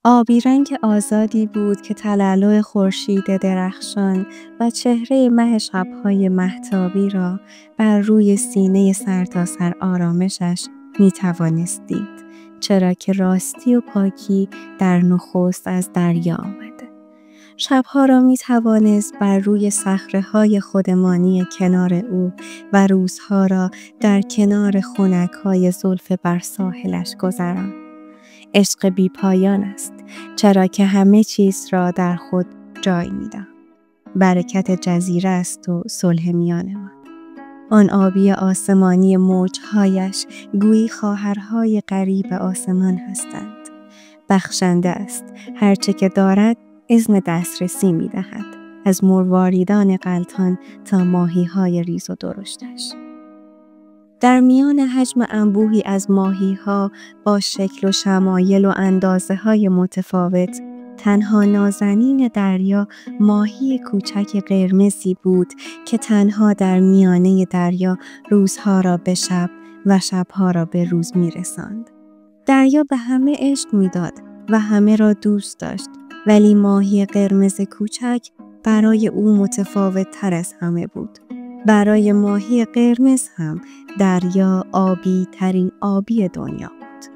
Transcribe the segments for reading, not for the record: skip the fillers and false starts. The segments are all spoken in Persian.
آبی رنگ آزادی بود که تلالو خورشید درخشان و چهره مه شب‌های مهتابی را بر روی سینه سرتاسر آرامشش می‌توانست دید، چرا که راستی و پاکی در نخست از دریا آمده. شب‌ها را می‌توانست بر روی صخره‌های خودمانی کنار او و روزها را در کنار خنک‌های زلف بر ساحلش گذراند. عشق بی پایان است، چرا که همه چیز را در خود جای می‌دهد. برکت جزیره است و صلح میان ما. آن آبی آسمانی موجهایش گویی خواهرهای غریب آسمان هستند. بخشنده است، هرچه که دارد اذن دسترسی می‌دهد، از مرواریدان غلطان تا ماهی‌های ریز و درشتش. در میان حجم انبوهی از ماهی‌ها با شکل و شمایل و اندازه‌های متفاوت، تنها نازنین دریا ماهی کوچک قرمزی بود که تنها در میانه دریا روزها را به شب و شبها را به روز می‌رساند. دریا به همه عشق می‌داد و همه را دوست داشت، ولی ماهی قرمز کوچک برای او متفاوت‌تر از همه بود. برای ماهی قرمز هم دریا آبی ترین آبی دنیا بود.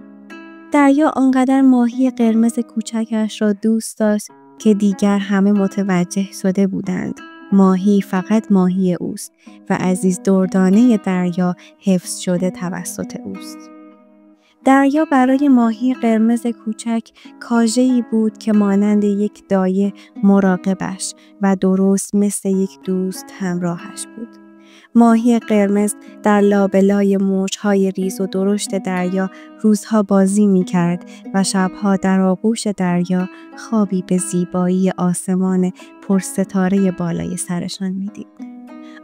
دریا آنقدر ماهی قرمز کوچکش را دوست داشت که دیگر همه متوجه شده بودند. ماهی فقط ماهی اوست و عزیز دردانه دریا حفظ شده توسط اوست. دریا برای ماهی قرمز کوچک کاژه‌ای بود که مانند یک دایه مراقبش و درست مثل یک دوست همراهش بود. ماهی قرمز در لابلای موج‌های ریز و درشت دریا روزها بازی می‌کرد و شب‌ها در آغوش دریا خوابی به زیبایی آسمان پرستاره بالای سرشان می‌دید.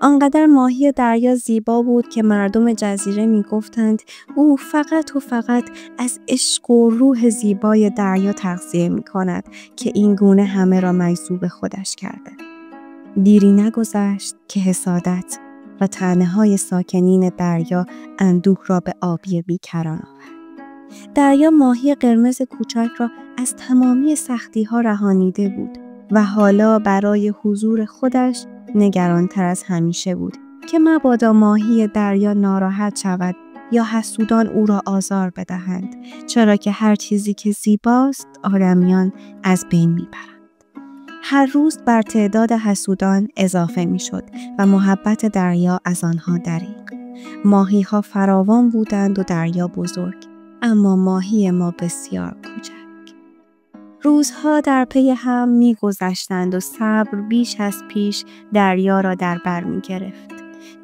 آنقدر ماهی دریا زیبا بود که مردم جزیره می‌گفتند او فقط و فقط از عشق و روح زیبای دریا تغذیه می‌کند که این گونه همه را مجذوب خودش کرده. دیری نگذشت که حسادت و طعنه‌های ساکنین دریا اندوه را به آبی بیکران آورد. دریا ماهی قرمز کوچک را از تمامی سختی‌ها رهانیده بود و حالا برای حضور خودش نگران‌تر از همیشه بود که مبادا ماهی دریا ناراحت شود یا حسودان او را آزار بدهند، چرا که هر چیزی که زیباست آدمیان از بین میبرند. هر روز بر تعداد حسودان اضافه میشد و محبت دریا از آنها دریغ. ماهی‌ها فراوان بودند و دریا بزرگ، اما ماهی ما بسیار کوچک. روزها در پی هم می‌گذشتند و صبر بیش از پیش دریا را در بر می‌گرفت.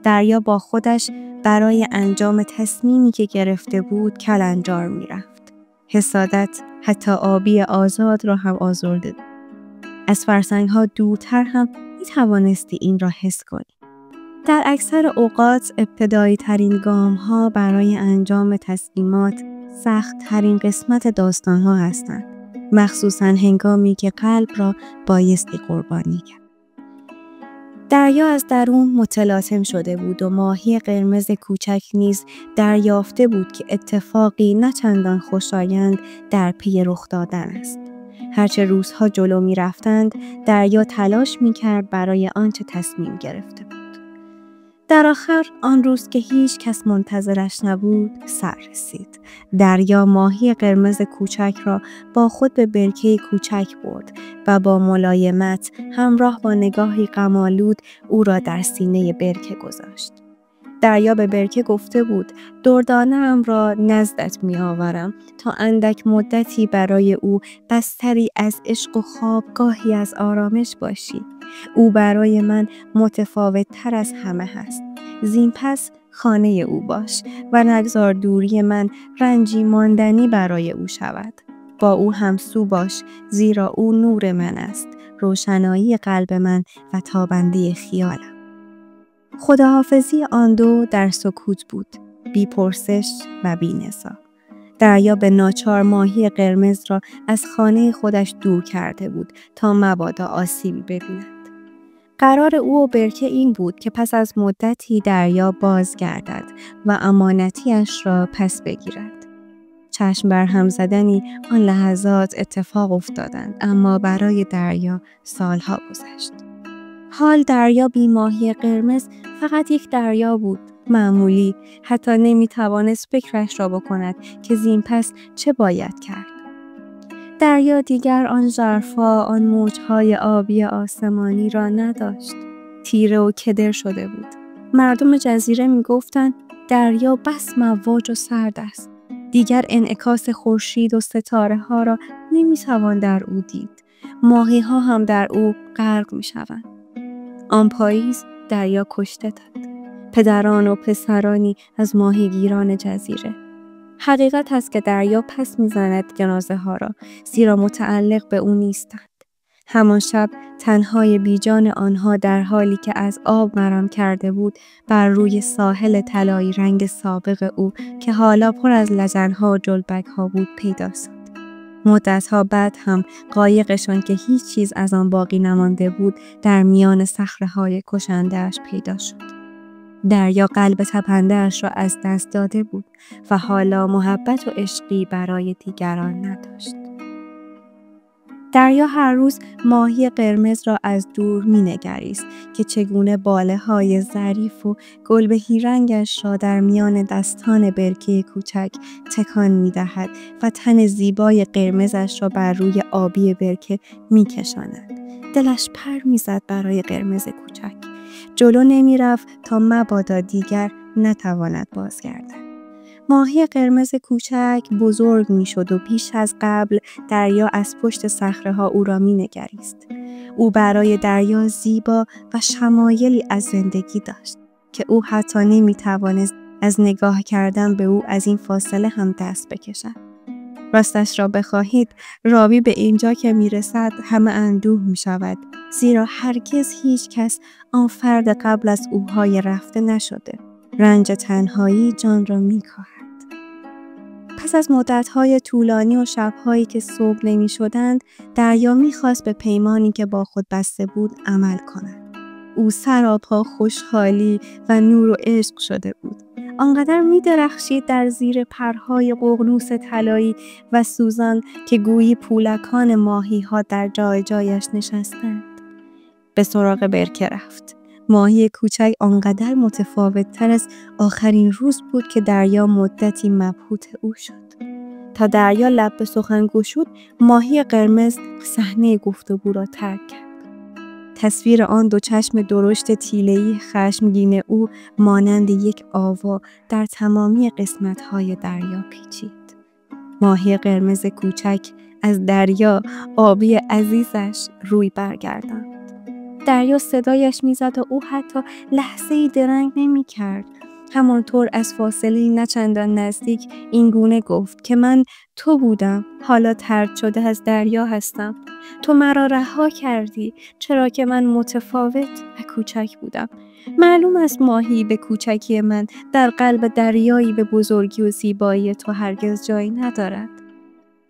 دریا با خودش برای انجام تصمیمی که گرفته بود کلنجار می‌رفت. حسادت حتی آبی آزاد را هم آزرده بود. از فرسنگ‌ها دورتر هم می‌توانستی این را حس کنی. در اکثر اوقات ابتدایی ترین گام‌ها برای انجام تصمیمات سخت ترین قسمت داستان‌ها هستند، مخصوصاً هنگامی که قلب را بایستی قربانی کرد. دریا از درون متلاطم شده بود و ماهی قرمز کوچک نیز دریافته بود که اتفاقی نه چندان خوشایند در پی رخ دادن است. هرچه روزها جلو می رفتند، دریا تلاش می کرد برای آنچه تصمیم گرفته بود. در آخر آن روز که هیچ کس منتظرش نبود، سر رسید. دریا ماهی قرمز کوچک را با خود به برکه کوچک برد و با ملایمت همراه با نگاهی غم‌آلود او را در سینه برکه گذاشت. دریا به برکه گفته بود دردانه‌ام را نزدت می آورم تا اندک مدتی برای او بستری از عشق و خوابگاهی از آرامش باشی. او برای من متفاوت تر از همه هست. زین پس خانه او باش و نگذار دوری من رنجی ماندنی برای او شود. با او همسو باش، زیرا او نور من است، روشنایی قلب من و تابنده خیالم. خداحافظی آن دو در سکوت بود، بی پرسش و بی نزاع. دریا به ناچار ماهی قرمز را از خانه خودش دور کرده بود تا مبادا آسیبی ببیند. قرار او و برکه این بود که پس از مدتی دریا بازگردد و امانتیش را پس بگیرد. چشم بر هم زدنی آن لحظات اتفاق افتادند، اما برای دریا سالها گذشت. حال دریا بی ماهی قرمز فقط یک دریا بود، معمولی. حتی نمیتوانست فکرش را بکند که زین پس چه باید کرد. دریا دیگر آن ژرفا، آن موجهای آبی آسمانی را نداشت. تیره و کدر شده بود. مردم جزیره میگفتند دریا بس مواج و سرد است. دیگر انعکاس خورشید و ستاره ها را نمیتوان در او دید. ماهی ها هم در او غرق میشوند. آن پاییز دریا کشته داد. پدران و پسرانی از ماهیگیران جزیره. حقیقت است که دریا پس میزند جنازه ها را، زیرا متعلق به او نیستند. همان شب تنهای بیجان آنها در حالی که از آب مرام کرده بود بر روی ساحل طلایی رنگ سابق او که حالا پر از لجن‌ها و جلبک‌ها بود پیدا شد. مدت‌ها بعد هم قایقشان که هیچ چیز از آن باقی نمانده بود در میان صخره‌های کشنده‌اش پیدا شد. دریا قلب تپنده‌اش را از دست داده بود و حالا محبت و عشقی برای دیگران نداشت. دریا هر روز ماهی قرمز را از دور می‌نگریست که چگونه باله‌های ظریف و گلبهی رنگش را در میان دستان برکه کوچک تکان می‌دهد و تن زیبای قرمزش را بر روی آبی برکه می‌کشاند. دلش پر می‌زد برای قرمز کوچک. جلو نمی‌رفت تا مبادا دیگر نتواند بازگردد. ماهی قرمز کوچک بزرگ می‌شد و بیش از قبل دریا از پشت صخره‌ها او را می‌نگریست. او برای دریا زیبا و شمایلی از زندگی داشت که او حتی نمی‌توانست از نگاه کردن به او از این فاصله هم دست بکشد. راستش را بخواهید، راوی به اینجا که می‌رسد همه اندوه می‌شود، زیرا هرگز هیچ کس آن فرد قبل از اوهای رفته نشده. رنج تنهایی جان را می‌کاهد. پس از مدت‌های طولانی و شب‌هایی که صبح نمی‌شدند، دریا می‌خواست به پیمانی که با خود بسته بود عمل کند. او سراپا خوشحالی و نور و عشق شده بود. آنقدر می‌درخشید در زیر پرهای ققنوس طلایی و سوزان که گویی پولکان ماهی‌ها در جای جایش نشستند. به سراغ برکه رفت. ماهی کوچک آنقدر متفاوت‌تر از آخرین روز بود که دریا مدتی مبهوت او شد. تا دریا لب به سخن گشود، ماهی قرمز صحنه گفتگو را ترک کرد. تصویر آن دو چشم درشت تیله‌ای خشمگین او مانند یک آوا در تمامی قسمت‌های دریا پیچید. ماهی قرمز کوچک از دریا آبی عزیزش روی برگرداند. دریا صدایش میزد و او حتی لحظه‌ای درنگ نمی‌کرد. همانطور از فاصله نه چندان نزدیک این گونه گفت که من تو بودم، حالا طرد شده از دریا هستم. تو مرا رها کردی، چرا که من متفاوت و کوچک بودم. معلوم است ماهی به کوچکی من در قلب دریایی به بزرگی و زیبایی تو هرگز جایی ندارد.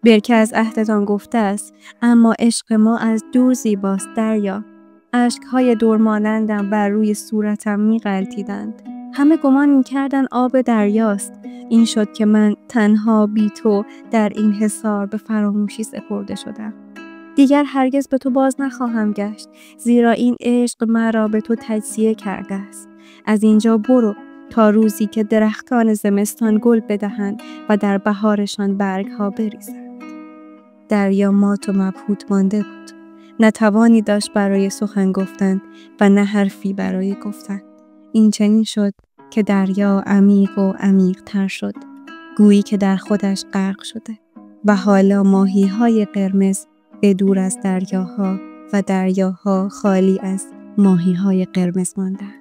برکه از عهدتان گفته است، اما عشق ما از دور زیباست دریا. اشک‌های دورمانندم بر روی صورتم می‌غلطیدند. همه گمان می‌کردند آب دریاست. این شد که من تنها بی تو در این حصار به فراموشی سپرده شدم. دیگر هرگز به تو باز نخواهم گشت، زیرا این عشق مرا به تو تجزیه کرده است. از اینجا برو تا روزی که درختان زمستان گل بدهند و در بهارشان برگ‌ها بریزند. دریا مات و مبهوت مانده بود. نه توانی داشت برای سخن گفتن و نه حرفی برای گفتن. این چنین شد که دریا عمیق و عمیق تر شد، گویی که در خودش غرق شده و حالا ماهی‌های قرمز به دور از دریاها و دریاها خالی از ماهی‌های قرمز ماندند.